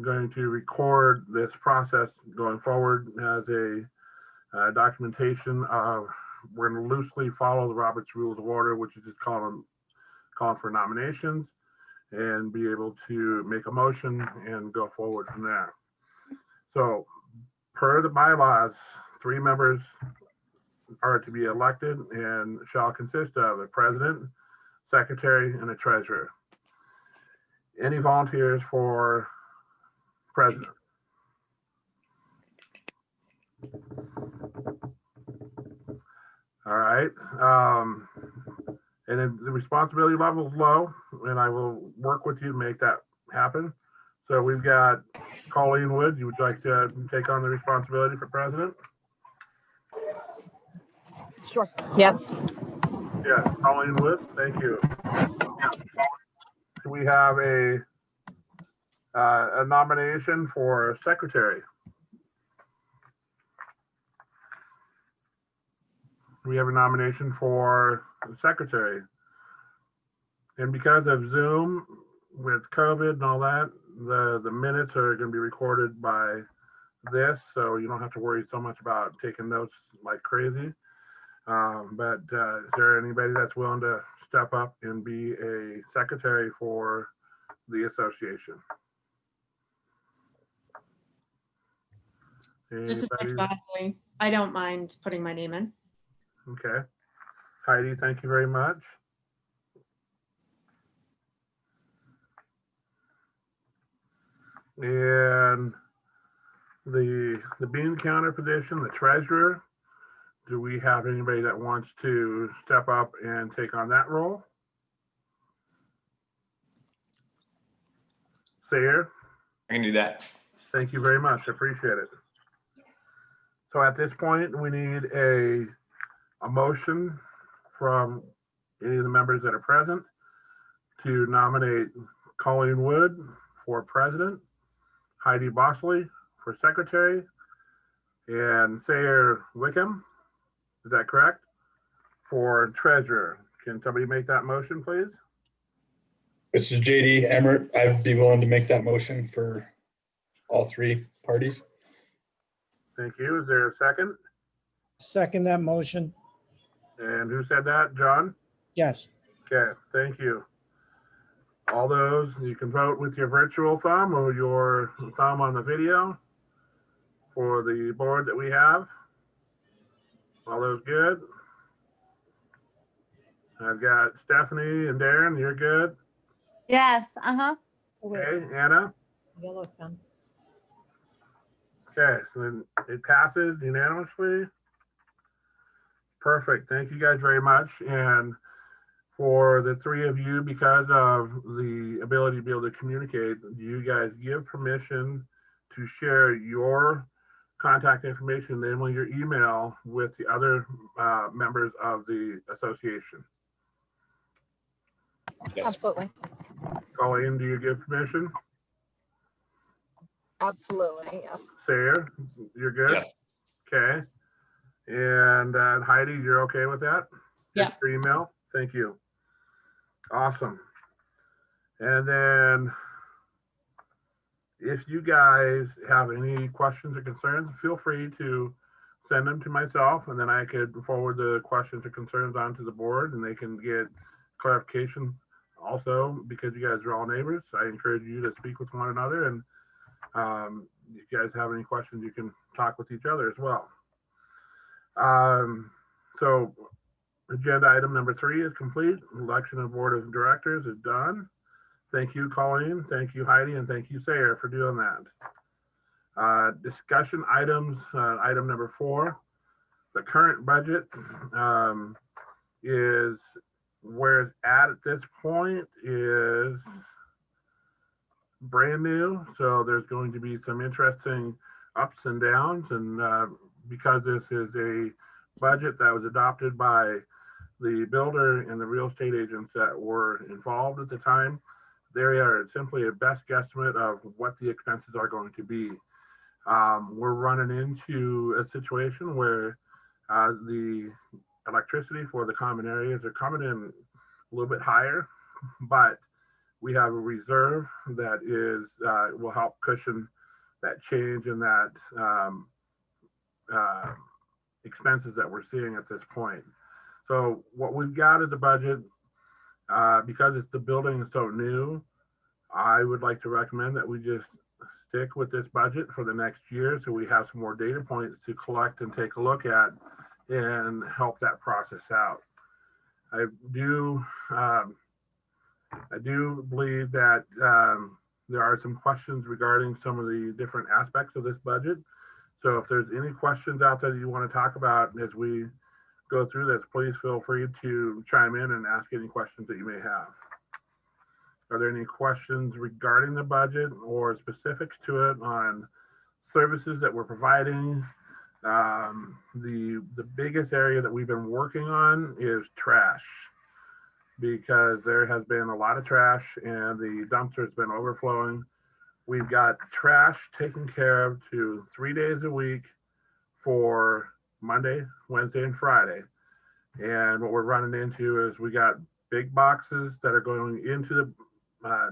going to record this process going forward as a documentation of, we're going to loosely follow the Robert's Rules of Order, which is just calling for nominations, and be able to make a motion and go forward from there. So per the bylaws, 3 members are to be elected and shall consist of a president, secretary, and a treasurer. Any volunteers for president? All right. And then the responsibility level is low, and I will work with you to make that happen. So we've got Colleen Wood. You would like to take on the responsibility for president? Sure. Yes. Yes, Colleen Wood. Thank you. Do we have a nomination for secretary? We have a nomination for secretary. And because of Zoom with COVID and all that, the minutes are going to be recorded by this, so you don't have to worry so much about taking notes like crazy. But is there anybody that's willing to step up and be a secretary for the association? This is Anybody? Bosley. I don't mind putting my name in. Okay. Heidi, thank you very much. And the bean counter position, the treasurer, do we have anybody that wants to step up and take on that role? Sayer, I can do that. thank you very much. I appreciate it. So at this point, we need a motion from any of the members that are present to nominate Colleen Wood for president, Heidi Bosley for secretary, and Sayer Wickham, is that correct, for treasurer. Can somebody make that motion, please? This is JD Emmert. I'd be willing to make that motion for all 3 parties. Thank you. Is there a second? Second that motion. And who said that? John? Yes. Okay, thank you. All those, you can vote with your virtual thumb or your thumb on the video for the board that we have. All those good? I've got Stephanie and Darren, you're good? Yes, Okay, Anna? Yellow pen. Okay, so then it passes unanimously. Perfect, thank you guys very much. And for the 3 of you, because of the ability to be able to communicate, you guys give permission to share your contact information, namely your email, with the other members of the association. Yes. Absolutely. Colleen, do you give permission? Absolutely. Yes. Sayer, you're good? Yes. Okay. And Heidi, you're okay with that? Yeah. Just your email? Thank you. Awesome. And then if you guys have any questions or concerns, feel free to send them to myself, and then I could forward the questions or concerns onto the board, and they can get clarification. Also, because you guys are all neighbors, I encourage you to speak with one another, and if you guys have any questions, you can talk with each other as well. So agenda item number 3 is complete. Election of board of directors is done. Thank you, Colleen. Thank you, Heidi, and thank you, Sayer, for doing that. Discussion items, item number 4. The current budget is where it's at this point is brand new. So there's going to be some interesting ups and downs. And because this is a budget that was adopted by the builder and the real estate agents that were involved at the time, they are simply a best guesstimate of what the expenses are going to be. We're running into a situation where the electricity for the common areas are coming in a little bit higher, but we have a reserve that is, will help cushion that change in that expenses that we're seeing at this point. So what we've got is a budget, because the building is so new, I would like to recommend that we just stick with this budget for the next year so we have some more data points to collect and take a look at and help that process out. I do believe that there are some questions regarding some of the different aspects of this budget. So if there's any questions out there that you want to talk about as we go through this, please feel free to chime in and ask any questions that you may have. Are there any questions regarding the budget or specifics to it on services that we're providing? The biggest area that we've been working on is trash, because there has been a lot of trash and the dumpster has been overflowing. We've got trash taken care of 3 days a week for Monday, Wednesday, and Friday. And what we're running into is we got big boxes that are going into the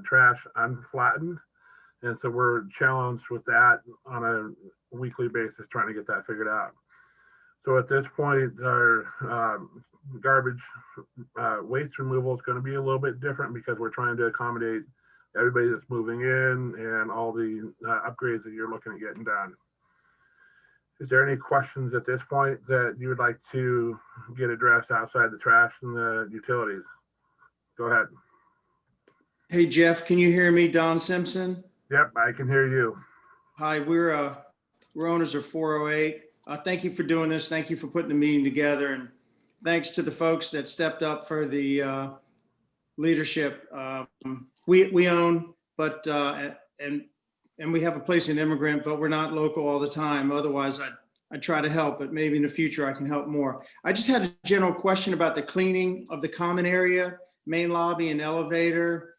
trash unflattened. And so we're challenged with that on a weekly basis, trying to get that figured out. So at this point, our garbage waste removal is going to be a little bit different because we're trying to accommodate everybody that's moving in and all the upgrades that you're looking at getting done. Is there any questions at this point that you would like to get addressed outside the trash and the utilities? Go ahead. Hey, Jeff, can you hear me? Don Simpson. Yep, I can hear you. Hi, we're owners of 408. Thank you for doing this. Thank you for putting the meeting together. And thanks to the folks that stepped up for the leadership. We own, but, and we have a place in Immigrant, but we're not local all the time. Otherwise, I'd try to help, but maybe in the future I can help more. I just had a general question about the cleaning of the common area, main lobby and elevator.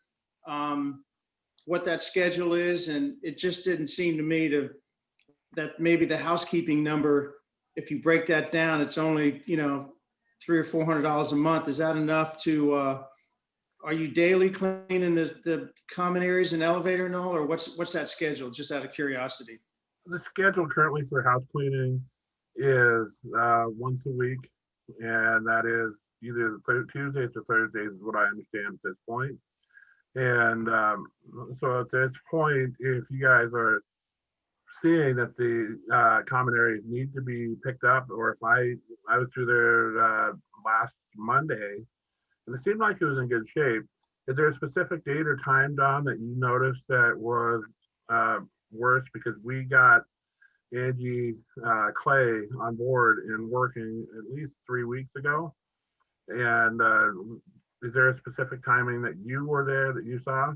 What that schedule is, and it just didn't seem to me that maybe the housekeeping number, if you break that down, it's only, $300 or $400 a month. Is that enough to, are you daily cleaning the common areas and elevator and all, or what's that schedule, just out of curiosity? The schedule currently for house cleaning is once a week, and that is either Tuesdays or Thursdays is what I understand at this point. And so at this point, if you guys are seeing that the common areas need to be picked up, or if I was through there last Monday and it seemed like it was in good shape, is there a specific date or time, Don, that you noticed that was worse? Because we got Angie Clay on board and working at least 3 weeks ago. And is there a specific timing that you were there that you saw?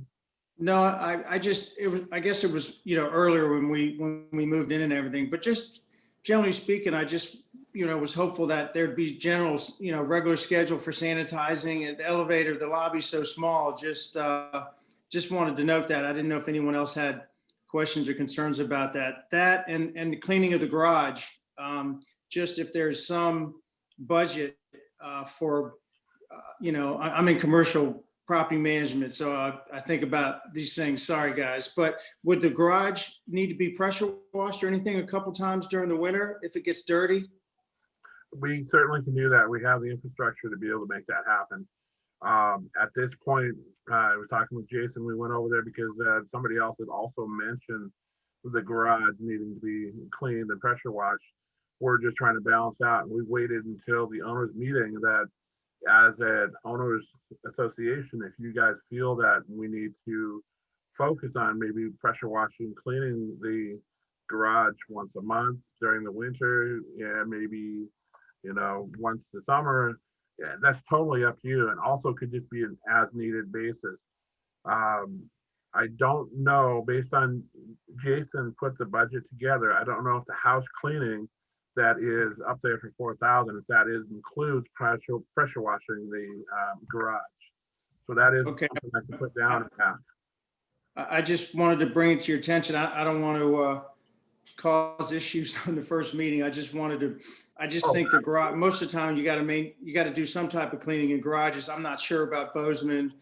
No, I guess it was, earlier when we moved in and everything, but just generally speaking, I just, was hopeful that there'd be general, regular schedule for sanitizing, and the elevator, the lobby's so small. Just wanted to note that. I didn't know if anyone else had questions or concerns about that. That and the cleaning of the garage. Just if there's some budget for, I'm in commercial property management, so I think about these things. Sorry, guys, but would the garage need to be pressure washed or anything a couple times during the winter if it gets dirty? We certainly can do that. We have the infrastructure to be able to make that happen. At this point, I was talking with Jason. We went over there because somebody else had also mentioned the garage needing to be cleaned and pressure washed. We're just trying to balance out, and we waited until the owners meeting that as an owners association, if you guys feel that we need to focus on maybe pressure washing, cleaning the garage once a month during the winter, and maybe, once the summer, yeah, that's totally up to you. And also could just be an as needed basis. I don't know, based on Jason put the budget together, I don't know if the house cleaning that is up there for 4,000, if that includes pressure washing the garage. So that is Okay. something I can put down and pass. I just wanted to bring it to your attention. I don't want to cause issues on the first meeting. I just think the garage, most of the time you got to do some type of cleaning in garages. I'm not sure about Bozeman.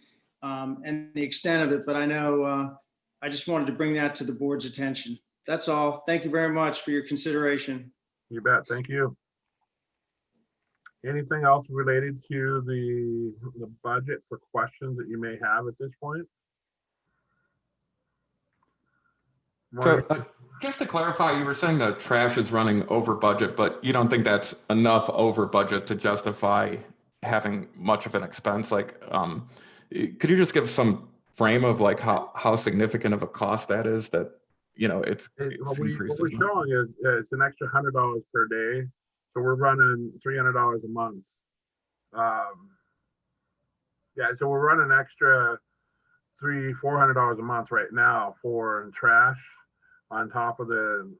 and the extent of it, but I know I just wanted to bring that to the board's attention. That's all. Thank you very much for your consideration. You bet. Thank you. Anything else related to the budget for questions that you may have at this point? So Morning. just to clarify, you were saying that trash is running over budget, but you don't think that's enough over budget to justify having much of an expense? Like, could you just give some frame of like how significant of a cost that is that, it's What increased we're as much? showing is it's an extra $100 per day. So we're running $300 a month. Yeah, so we're running extra $400 a month right now for trash on top of the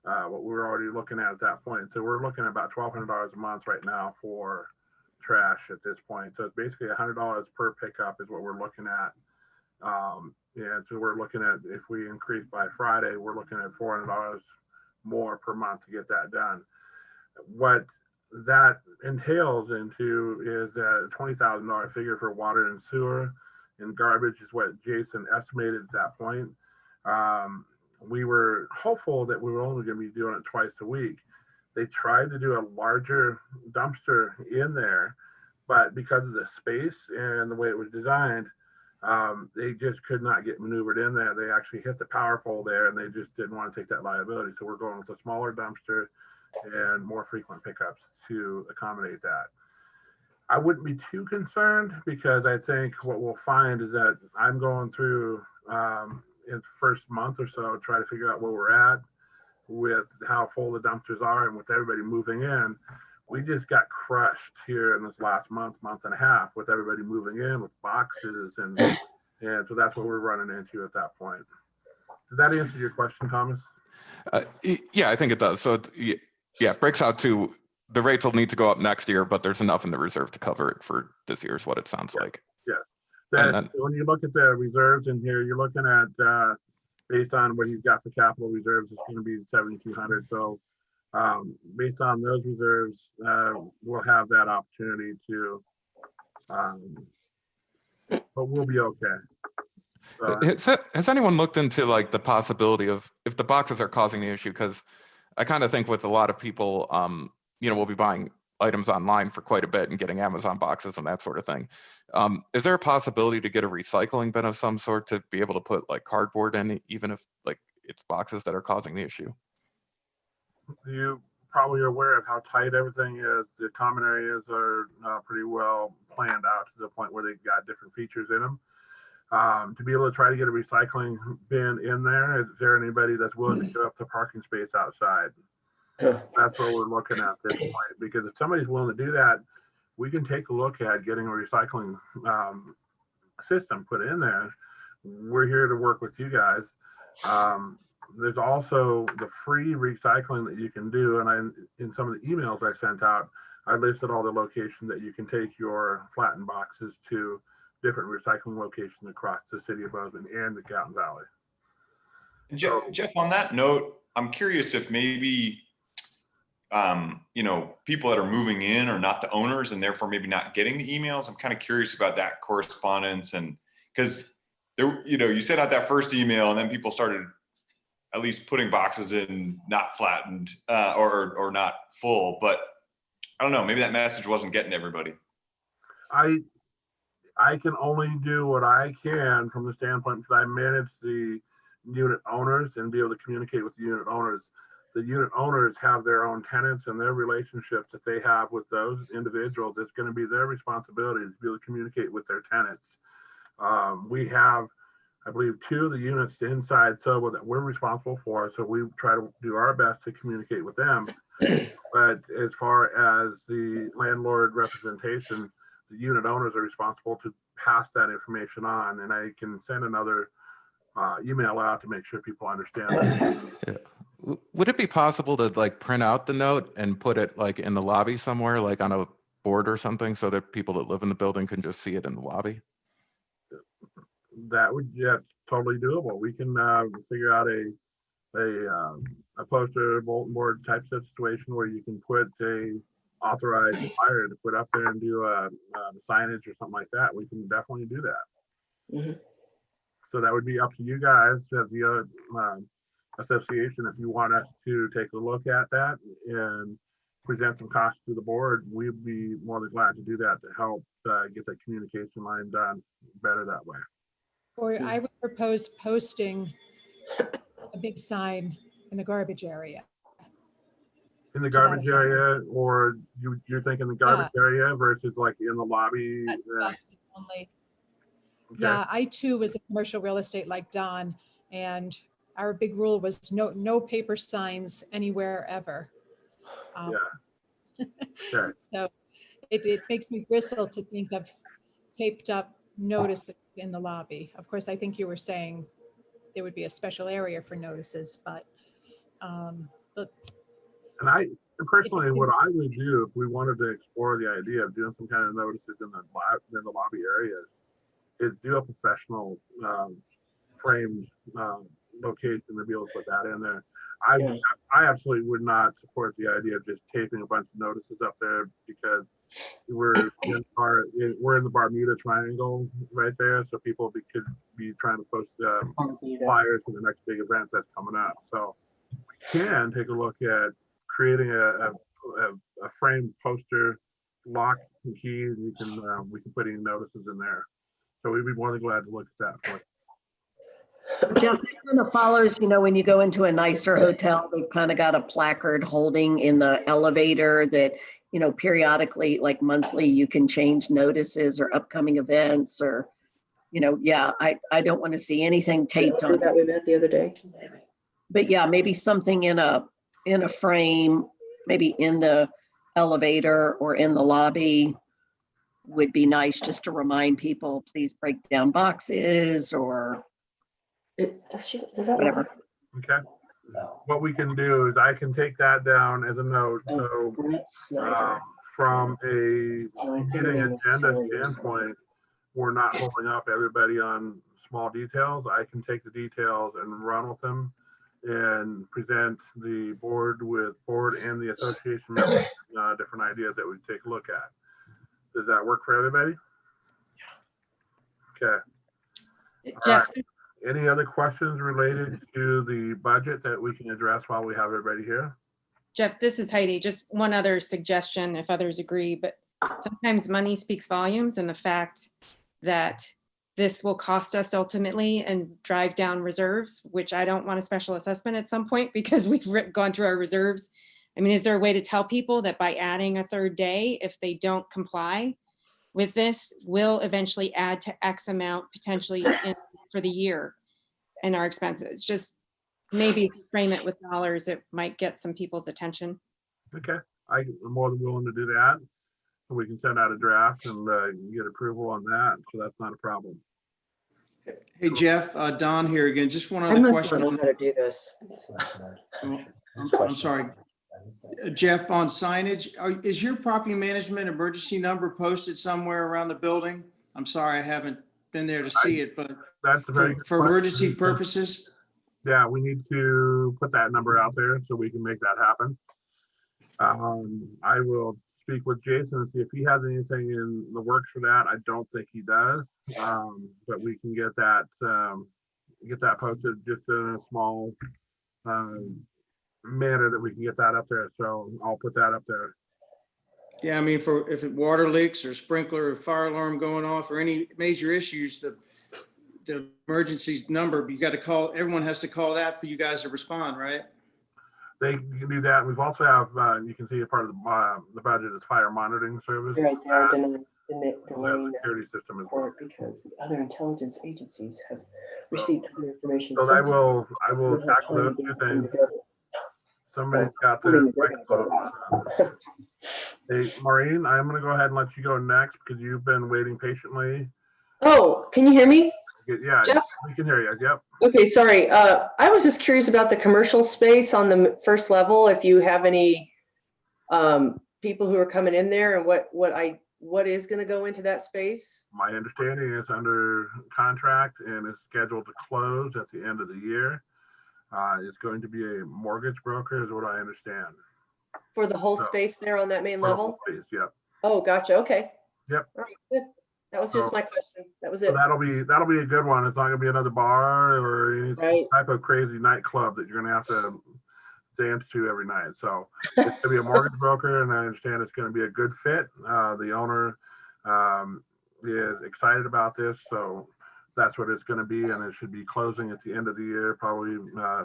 what we were already looking at that point. So we're looking at about $1,200 a month right now for trash at this point. So it's basically $100 per pickup is what we're looking at. And so we're looking at, if we increase by Friday, we're looking at $400 more per month to get that done. What that entails into is a $20,000 figure for water and sewer, and garbage is what Jason estimated at that point. We were hopeful that we were only going to be doing it twice a week. They tried to do a larger dumpster in there, but because of the space and the way it was designed, they just could not get maneuvered in there. They actually hit the power pole there, and they just didn't want to take that liability. So we're going with a smaller dumpster and more frequent pickups to accommodate that. I wouldn't be too concerned, because I think what we'll find is that I'm going through in the first month or so, try to figure out where we're at with how full the dumpsters are and with everybody moving in. We just got crushed here in this last month and a half with everybody moving in with boxes, and so that's what we're running into at that point. Does that answer your question, Thomas? Yeah, I think it does. So it breaks out to the rates will need to go up next year, but there's enough in the reserve to cover it for this year is what it sounds like. Yes. And then, When you look at the reserves in here, you're looking at based on what you've got for capital reserves, it's going to be 7,200. So based on those reserves, we'll have that opportunity to, but we'll be okay. So, has anyone looked into like the possibility of if the boxes are causing the issue? Because I kind of think with a lot of people, we'll be buying items online for quite a bit and getting Amazon boxes and that sort of thing. Is there a possibility to get a recycling bin of some sort to be able to put like cardboard in, even if like it's boxes that are causing the issue? You probably are aware of how tight everything is. The common areas are pretty well planned out to the point where they've got different features in them. To be able to try to get a recycling bin in there, is there anybody that's willing to give up the parking space outside? That's what we're looking at this point, because if somebody's willing to do that, we can take a look at getting a recycling system put in there. We're here to work with you guys. There's also the free recycling that you can do, and in some of the emails I sent out, I listed all the locations that you can take your flattened boxes to different recycling locations across the city of Bozeman and the Gallatin Valley. Jeff, on that note, I'm curious if maybe people that are moving in are not the owners and therefore maybe not getting the emails. I'm kind of curious about that correspondence, and because there, you sent out that first email and then people started at least putting boxes in not flattened or not full, but I don't know, maybe that message wasn't getting to everybody. I can only do what I can from the standpoint because I manage the unit owners and be able to communicate with the unit owners. The unit owners have their own tenants and their relationships that they have with those individuals. It's going to be their responsibility to be able to communicate with their tenants. We have, I believe, 2 of the units inside SOBO that we're responsible for, so we try to do our best to communicate with them. But as far as the landlord representation, the unit owners are responsible to pass that information on, and I can send another email out to make sure people understand that. Yeah. Would it be possible to like print out the note and put it like in the lobby somewhere, like on a board or something, so that people that live in the building can just see it in the lobby? That would, yeah, totally doable. We can figure out a poster, bulletin board type situation where you can put a authorized flyer to put up there and do a signage or something like that. We can definitely do that. So that would be up to you guys as the association. If you want us to take a look at that and present some costs to the board, we'd be more than glad to do that to help get that communication line done better that way. Or I would propose posting a big sign in the garbage area. In the To that garbage effect. area, or you're thinking the garbage area versus like in the lobby? Only. Okay. Yeah, I too was a commercial real estate like Don, and our big rule was no paper signs anywhere ever. Yeah. Okay. So it makes me bristle to think of taped up notices in the lobby. Of course, I think you were saying there would be a special area for notices, but And I personally, what I would do if we wanted to explore the idea of doing some kind of notices in the lobby areas is do a professional framed location to be able to put that in there. I absolutely would not support the idea of just taping a bunch of notices up there, because we're in the Bermuda Triangle right there, so people could be trying to post flyers for the next big event that's coming up. So we can take a look at creating a framed poster, lock and key, and we can put any notices in there. So we'd be more than glad to look at that for you. Jeff, this kind of follows, when you go into a nicer hotel, they've kind of got a placard holding in the elevator that, periodically, like monthly, you can change notices or upcoming events or, I don't want to see anything taped on that we met the other day. But yeah, maybe something in a frame, maybe in the elevator or in the lobby would be nice, just to remind people, please break down boxes or Does that whatever. Okay. What we can do is I can take that down as a note. So from a getting agenda standpoint, we're not holding up everybody on small details. I can take the details and run with them and present the board and the association members different ideas that we take a look at. Does that work for everybody? Okay. Jeff, Any other questions related to the budget that we can address while we have everybody here? Jeff, this is Heidi. Just one other suggestion, if others agree, but sometimes money speaks volumes, and the fact that this will cost us ultimately and drive down reserves, which I don't want a special assessment at some point because we've gone through our reserves. I mean, is there a way to tell people that by adding a third day, if they don't comply with this, will eventually add to X amount potentially for the year and our expenses? Just maybe if you frame it with dollars, it might get some people's attention. Okay, I'm more than willing to do that. We can send out a draft and get approval on that, so that's not a problem. Hey, Jeff, Don here again. Just one I other must question. not know how to do this. I'm sorry. Jeff, on signage, is your property management emergency number posted somewhere around the building? I'm sorry, I haven't been there to see it, but That's a very good for question. emergency purposes? Yeah, we need to put that number out there so we can make that happen. I will speak with Jason and see if he has anything in the works for that. I don't think he does, but we can get that posted just in a small manner that we can get that up there. So I'll put that up there. Yeah, I mean, if it water leaks or sprinkler or fire alarm going off or any major issues, the emergency number, you got to call, everyone has to call that for you guys to respond, right? They can do that. We've also have, you can see a part of the budget is fire monitoring service. Right there, Delaying delaying that security system as well. report because the other intelligence agencies have received other information. So I will tackle those two things. Somebody's got their microphone. Hey, Maureen, I'm gonna go ahead and let you go next because you've been waiting patiently. Oh, can you hear me? Yeah, Jeff? we can hear you. Yep. Okay, sorry. I was just curious about the commercial space on the first level. If you have any people who are coming in there and what is going to go into that space? My understanding is under contract and is scheduled to close at the end of the year. It's going to be a mortgage broker is what I understand. For the whole space there on that main level? Please, yep. Oh, gotcha. Okay. Yep. All right, good. That was just So- my question. That was So it. that'll be a good one. It's not gonna be another bar or any Right. type of crazy nightclub that you're gonna have to dance to every night. So it's gonna be a mortgage broker, and I understand it's gonna be a good fit. The owner is excited about this, so that's what it's gonna be, and it should be closing at the end of the year, probably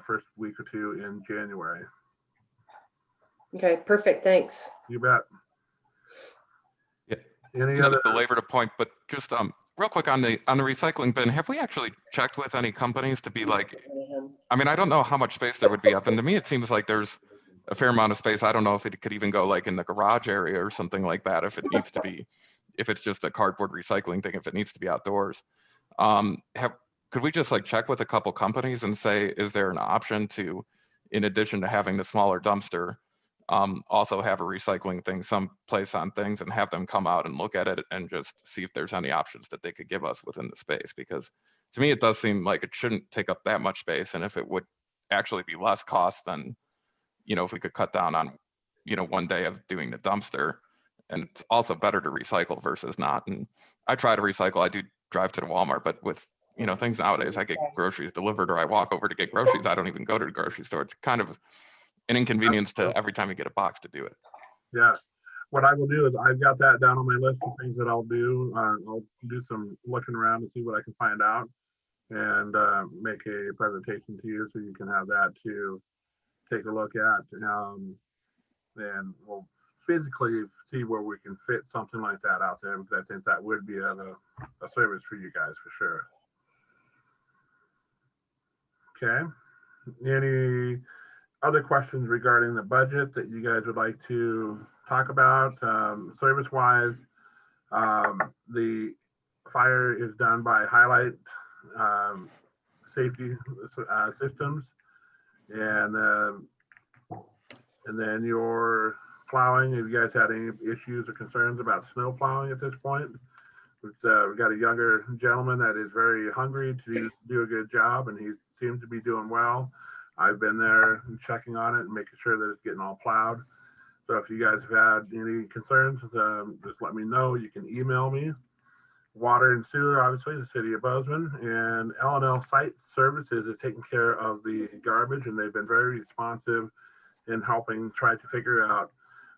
first week or two in January. Okay, perfect. Thanks. You bet. Yeah. Any Not other? to belabor the point, but just real quick on the recycling bin, have we actually checked with any companies to be like, I mean, I don't know how much space there would be up, and to me, it seems like there's a fair amount of space. I don't know if it could even go like in the garage area or something like that, if it needs to be, if it's just a cardboard recycling thing, if it needs to be outdoors. Could we just like check with a couple companies and say, is there an option to, in addition to having the smaller dumpster, also have a recycling thing someplace on things and have them come out and look at it and just see if there's any options that they could give us within the space? Because to me, it does seem like it shouldn't take up that much space. And if it would actually be less cost than, you know, if we could cut down on, you know, one day of doing the dumpster, and it's also better to recycle versus not. And I try to recycle. I do drive to the Walmart, but with, you know, things nowadays, I get groceries delivered or I walk over to get groceries. I don't even go to the grocery store. It's kind of an inconvenience to every time you get a box to do it. Yeah. What I will do is I've got that down on my list of things that I'll do. I'll do some looking around and see what I can find out and make a presentation to you so you can have that to take a look at. And we'll physically see where we can fit something like that out there, because I think that would be a service for you guys for sure. Okay. Any other questions regarding the budget that you guys would like to talk about? Service wise, the fire is done by Highlight Safety Systems, and then your plowing. Have you guys had any issues or concerns about snow plowing at this point? We've got a younger gentleman that is very hungry to do a good job, and he seems to be doing well. I've been there and checking on it and making sure that it's getting all plowed. So if you guys have had any concerns, just let me know. You can email me. Water and sewer, obviously, the city of Bozeman, and L&L Site Services is taking care of the garbage, and they've been very responsive in helping try to figure out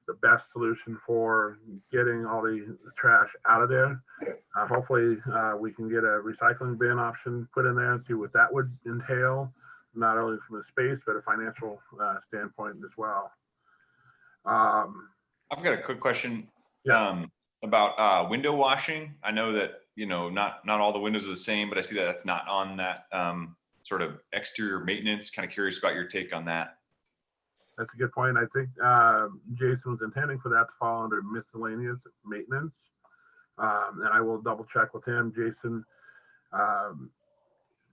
the best solution for getting all the trash out of there. Hopefully, we can get a recycling bin option put in there and see what that would entail, not only from a space, but a financial standpoint as well. I've got a quick question. Yeah. About window washing. I know that, you know, not all the windows are the same, but I see that that's not on that sort of exterior maintenance. Kind of curious about your take on that. That's a good point. I think Jason was intending for that to fall under miscellaneous maintenance. And I will double check with him. Jason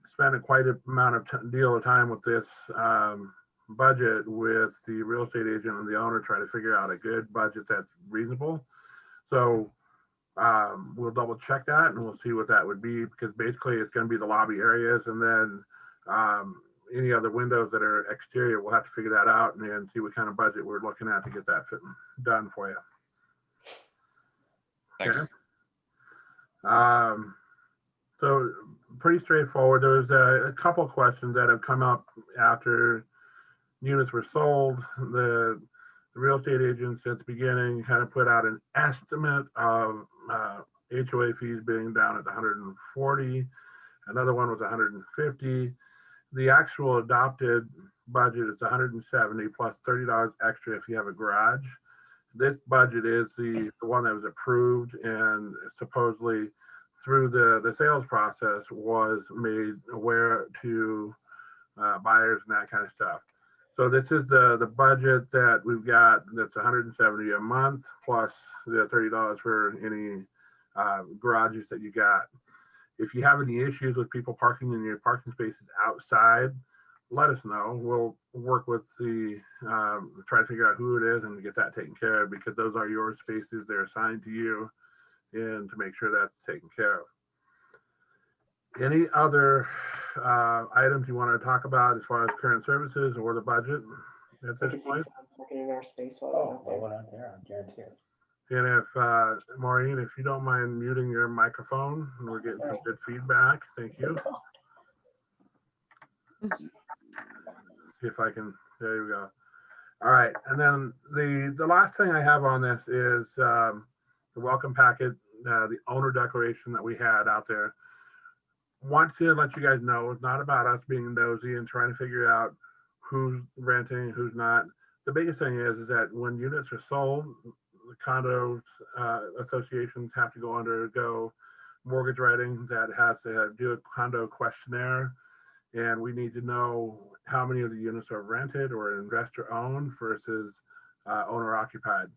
spent quite a amount of deal of time with this budget with the real estate agent and the owner, try to figure out a good budget that's reasonable. So we'll double check that and we'll see what that would be, because basically it's going to be the lobby areas, and then any other windows that are exterior, we'll have to figure that out and then see what kind of budget we're looking at to get that done for you. Thanks. Okay. So pretty straightforward. There was a couple of questions that have come up after units were sold. The real estate agent since the beginning kind of put out an estimate of HOA fees being down at 140. Another one was 150. The actual adopted budget is 170 plus $30 extra if you have a garage. This budget is the one that was approved and supposedly through the sales process was made aware to buyers and that kind of stuff. So this is the budget that we've got. That's 170 a month plus the $30 for any garages that you got. If you have any issues with people parking in your parking spaces outside, let us know. We'll work with try to figure out who it is and get that taken care of, because those are your spaces. They're assigned to you, and to make sure that's taken care of. Any other items you want to talk about as far as current services or the budget at this point? Parking in our space while Oh, we're out well, we're not there, I guarantee it. And if, Maureen, if you don't mind muting your microphone, we're getting some good feedback. Thank you. See if I can, there we go. All right, and then the last thing I have on this is the welcome packet, the owner declaration that we had out there. Want to let you guys know, it's not about us being nosy and trying to figure out who's renting, who's not. The biggest thing is that when units are sold, the condos associations have to undergo mortgage writing that has to do a condo questionnaire. And we need to know how many of the units are rented or investor owned versus owner occupied.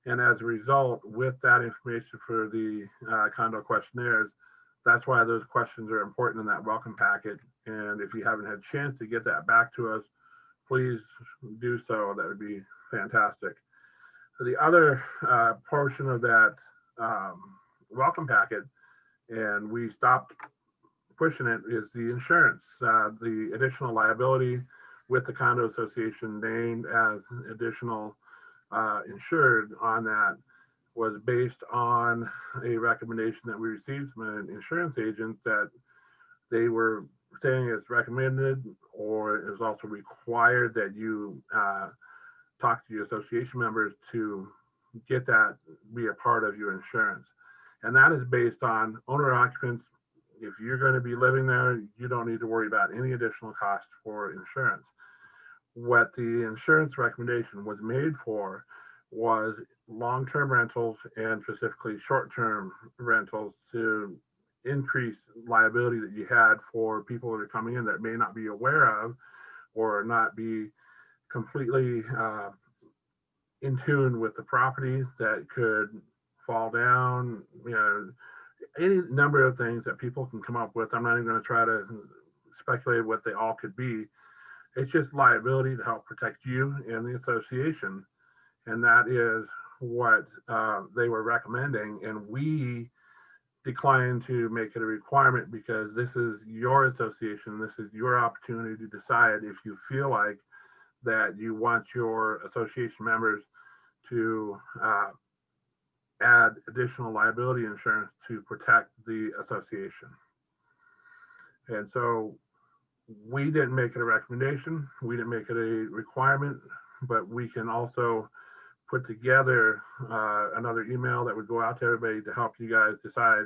And as a result, with that information for the condo questionnaires, that's why those questions are important in that welcome packet. And if you haven't had a chance to get that back to us, please do so. That would be fantastic. So the other portion of that welcome packet, and we stopped pushing it, is the insurance, the additional liability with the condo association named as additional insured on that was based on a recommendation that we received from an insurance agent that they were saying it's recommended, or it was also required that you talk to your association members to get that be a part of your insurance. And that is based on owner occupants. If you're going to be living there, you don't need to worry about any additional cost for insurance. What the insurance recommendation was made for was long-term rentals and specifically short-term rentals to increase liability that you had for people that are coming in that may not be aware of or not be completely in tune with the property, that could fall down, you know, any number of things that people can come up with. I'm not even going to try to speculate what they all could be. It's just liability to help protect you and the association. And that is what they were recommending. And we declined to make it a requirement because this is your association. This is your opportunity to decide if you feel like that you want your association members to add additional liability insurance to protect the association. And so we didn't make it a recommendation. We didn't make it a requirement, but we can also put together another email that would go out to everybody to help you guys decide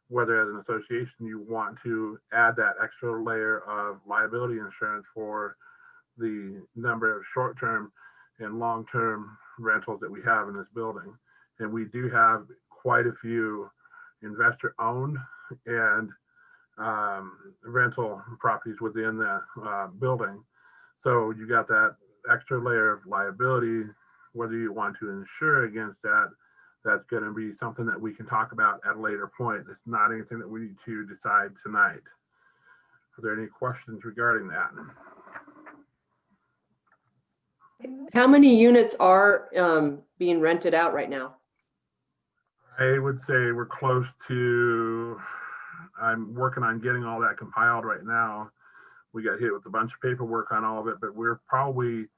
whether as an association you want to add that extra layer of liability insurance for the number of short-term and long-term rentals that we have in this building. And we do have quite a few investor-owned and rental properties within the building. So you got that extra layer of liability. Whether you want to insure against that, that's going to be something that we can talk about at a later point. It's not anything that we need to decide tonight. Are there any questions regarding that? How many units are being rented out right now? I would say we're close to, I'm working on getting all that compiled right now. We got hit with a bunch of paperwork on all of it, but we're approaching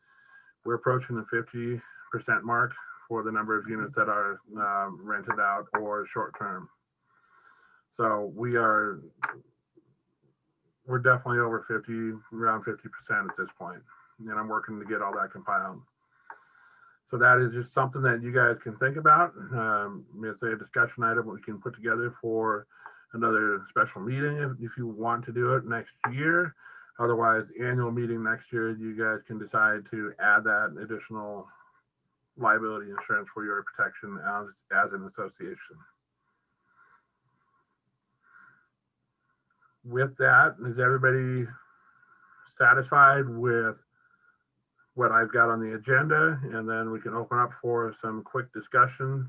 the 50% mark for the number of units that are rented out or short term. So we're definitely over 50, around 50% at this point. And I'm working to get all that compiled. So that is just something that you guys can think about. It's a discussion item we can put together for another special meeting if you want to do it next year. Otherwise, annual meeting next year, you guys can decide to add that additional liability insurance for your protection as an association. With that, is everybody satisfied with what I've got on the agenda? And then we can open up for some quick discussion.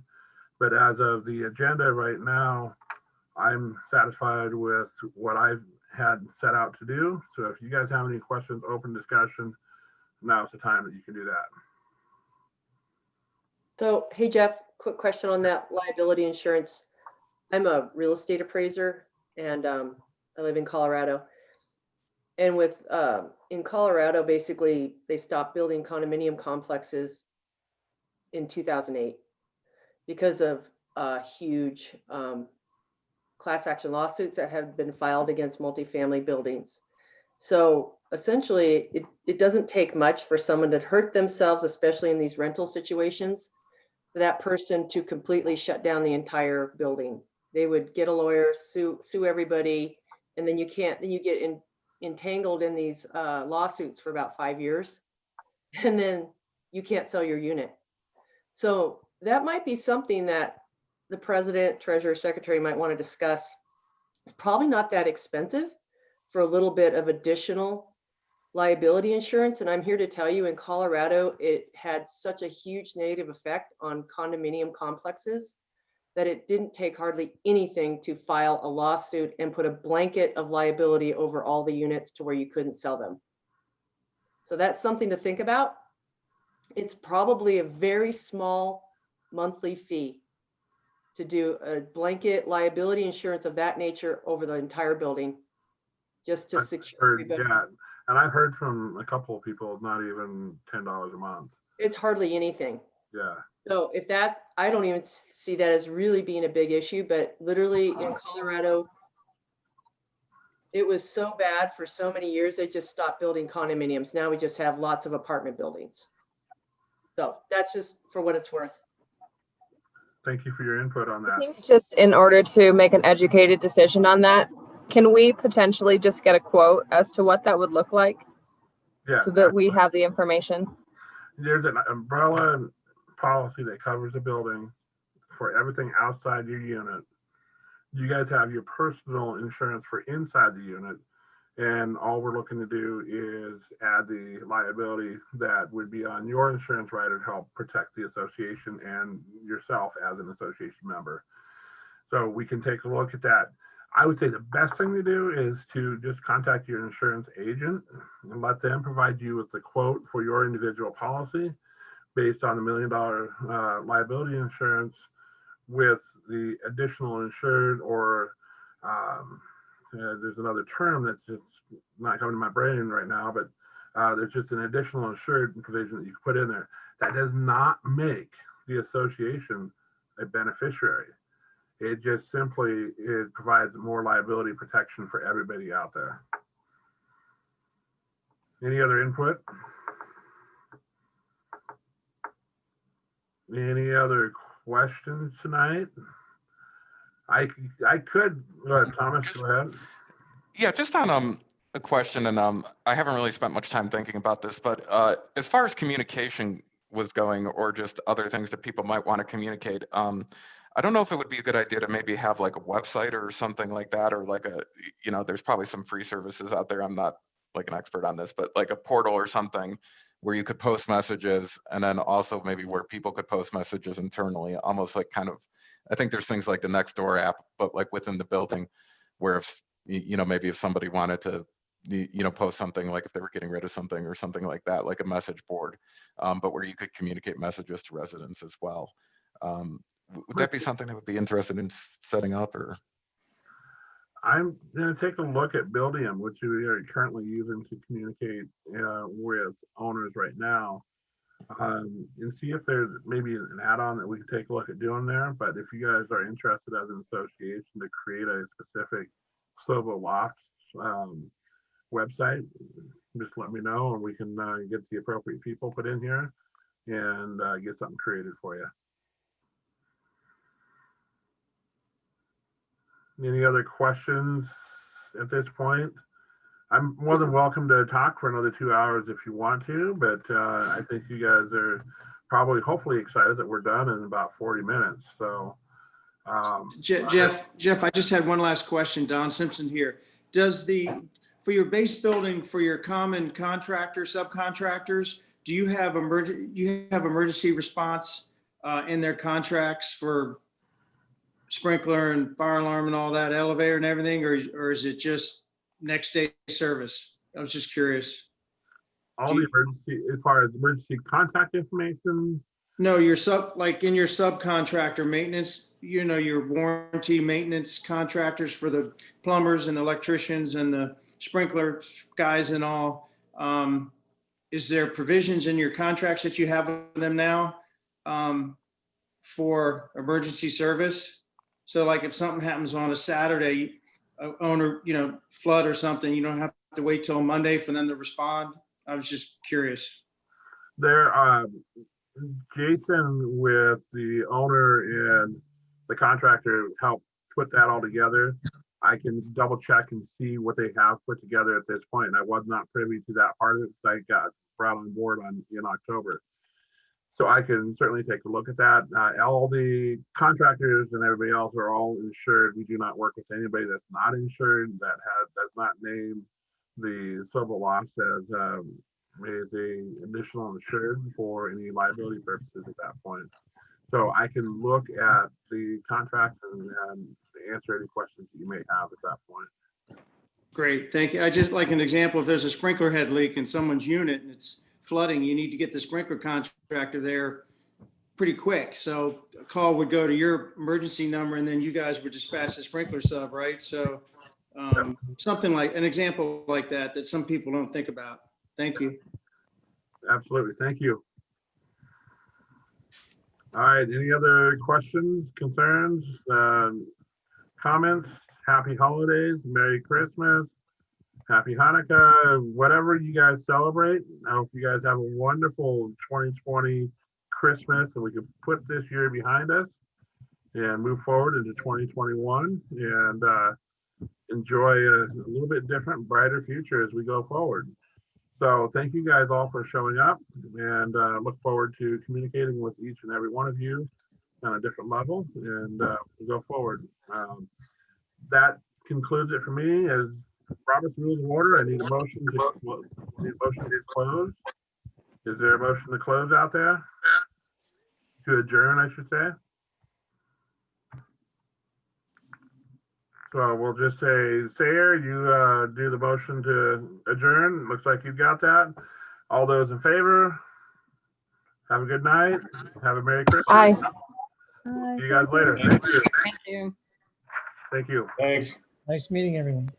But as of the agenda right now, I'm satisfied with what I've had set out to do. So if you guys have any questions, open discussion, now's the time that you can do that. So, hey, Jeff, quick question on that liability insurance. I'm a real estate appraiser and I live in Colorado. And with in Colorado, basically, they stopped building condominium complexes in 2008. because of huge class action lawsuits that have been filed against multifamily buildings. So essentially, it doesn't take much for someone to hurt themselves, especially in these rental situations, for that person to completely shut down the entire building. They would get a lawyer, sue everybody, and then you get entangled in these lawsuits for about 5 years, and then you can't sell your unit. So that might be something that the president, treasurer, secretary might want to discuss. It's probably not that expensive for a little bit of additional liability insurance. And I'm here to tell you, in Colorado, it had such a huge negative effect on condominium complexes that it didn't take hardly anything to file a lawsuit and put a blanket of liability over all the units to where you couldn't sell them. So that's something to think about. It's probably a very small monthly fee to do a blanket liability insurance of that nature over the entire building, just to secure everybody. Yeah, and I've heard from a couple of people, not even $10 a month. It's hardly anything. Yeah. So if that's, I don't even see that as really being a big issue, but literally in Colorado, it was so bad for so many years, they just stopped building condominiums. Now we just have lots of apartment buildings. So that's just for what it's worth. Thank you for your input on I that. think just in order to make an educated decision on that, can we potentially just get a quote as to what that would look like Yeah. so that we have the information? There's an umbrella policy that covers the building for everything outside your unit. You guys have your personal insurance for inside the unit, and all we're looking to do is add the liability that would be on your insurance rider to help protect the association and yourself as an association member. So we can take a look at that. I would say the best thing to do is to just contact your insurance agent and let them provide you with the quote for your individual policy based on the $1 million liability insurance with the additional insured, or there's another term that's just not coming to my brain right now, but there's just an additional insured provision that you can put in there that does not make the association a beneficiary. It just simply, it provides more liability protection for everybody out there. Any other input? Any other questions tonight? I could, go ahead, Thomas, go ahead. Yeah, just on a question, and I haven't really spent much time thinking about this, but as far as communication was going, or just other things that people might want to communicate, I don't know if it would be a good idea to maybe have like a website or something like that, or like a, you know, there's probably some free services out there. I'm not like an expert on this, but like a portal or something where you could post messages, and then also maybe where people could post messages internally, almost like kind of, I think there's things like the Nextdoor app, but like within the building, where if, you know, maybe if somebody wanted to, you know, post something, like if they were getting rid of something or something like that, like a message board, but where you could communicate messages to residents as well. Would that be something that would be interested in setting up? Or I'm going to take a look at Buildium, which we are currently using to communicate with owners right now, and see if there's maybe an add-on that we can take a look at doing there. But if you guys are interested as an association to create a specific SOBO Loft website, just let me know, and we can get the appropriate people put in here and get something created for you. Any other questions at this point? I'm more than welcome to talk for another 2 hours if you want to, but I think you guys are probably, hopefully excited that we're done in about 40 minutes. So, Jeff, I just had one last question. Don Simpson here. Does for your base building, for your common contractors, subcontractors, do you have emergency response in their contracts for sprinkler and fire alarm and all that, elevator and everything, or is it just next day service? I was just curious. All the emergency, as far as emergency contact information. No, like in your subcontractor maintenance, you know, your warranty maintenance contractors for the plumbers and electricians and the sprinkler guys and all. Is there provisions in your contracts that you have with them now for emergency service. So like if something happens on a Saturday, owner, flood or something, you don't have to wait till Monday for them to respond. I was just curious. There, Jason with the owner and the contractor helped put that all together. I can double check and see what they have put together at this point. And I was not privy to that part of it. I got brought on board in October. So I can certainly take a look at that. All the contractors and everybody else are all insured. We do not work with anybody that's not insured, that does not name the SOBO Loft as a additional insured for any liability purposes at that point. So I can look at the contract and answer any questions that you may have at that point. Great, thank you. I just like an example, if there's a sprinkler head leak in someone's unit and it's flooding, you need to get the sprinkler contractor there pretty quick. So a call would go to your emergency number and then you guys would dispatch the sprinkler sub, right? So something like an example like that some people don't think about. Thank you. Absolutely, thank you. All right, any other questions, concerns, comments? Happy holidays, Merry Christmas, Happy Hanukkah, whatever you guys celebrate. I hope you guys have a wonderful 2020 Christmas and we can put this year behind us and move forward into 2021 and enjoy a little bit different, brighter future as we go forward. So thank you guys all for showing up and look forward to communicating with each and every one of you on a different level and we'll go forward. That concludes it for me. As Robert's Rules of Order, I need a motion to close. Is there a motion to close out there? To adjourn, I should say. So we'll just say, Sayer, you do the motion to adjourn. Looks like you've got that. All those in favor? Have a good night. Have a Merry Christmas. Aye. See you guys later. Thank you. Thank you. Thank you. Thanks. Nice meeting everyone.